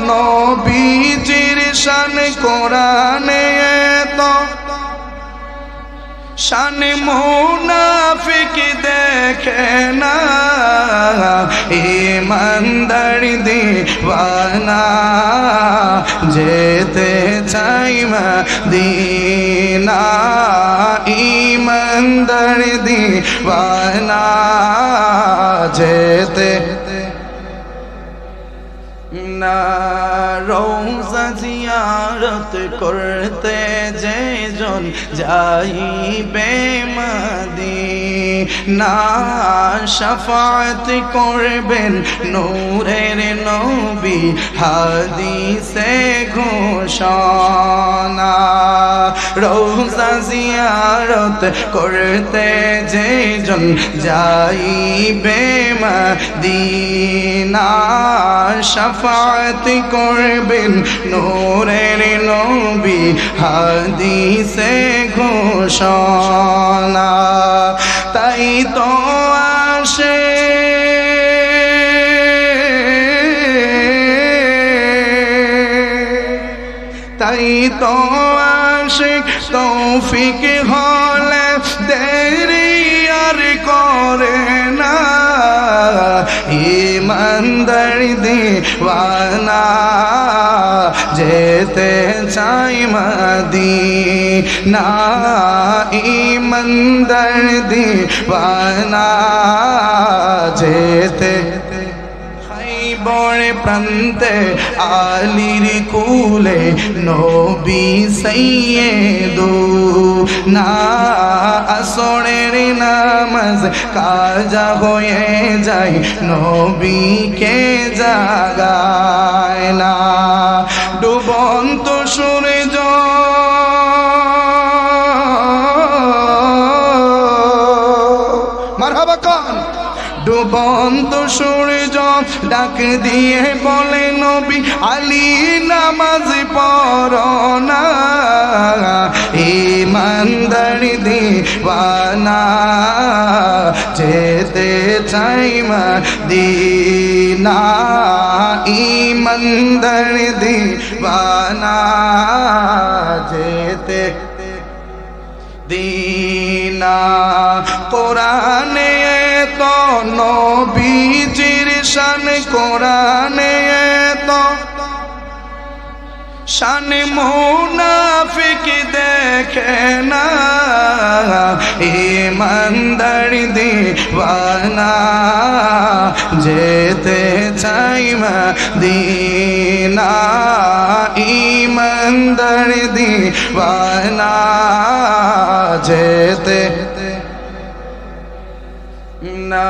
নবীজির শান কোরআনে তো শান মুনাফিক দেখে না ইমানদার দিওয়ানা যেতে চাই মদিনা ইমানদার দিওয়ানা যেতে না রওজা জিয়ারত করতে যেজন যাইবে মদিনা শাফাত করবেন নূরের নবী হাদিসে ঘোষণা রওজা জিয়ারত করতে যেজন যাইবে মদিনা শাফাত করবেন নূরের নবী হাদিসে ঘোষণা তাই তো আসে তাই তো আশিক তৌফিক হলে দেরি আর করে না ইমানদার দিওয়ানা যেতে চাই মদিনা ইমানদার দিওয়ানা যেতে বড় প্রান্তে আলীর কুলে নবী সাইয়েদু না আসরের নামাজ কাজা হয়ে যায় নবীকে জাগায় না ডুবন্ত সূর্য মারহাবা কান ডুবন্ত সূর্য ডাক দিয়ে বলে নবী আলী নামাজ পড়ো না ইমানদার দিওয়ানা যেতে চাই মদিনা ইমানদার দিওয়ানা যেতে দিনা কোরআনে তো নবীজির শান কোরআনে তো শান মুনাফিক দেখে না ইমানদার দিওয়ানা যেতে চাই মদিনা ইমানদার দিওয়ানা যেতে না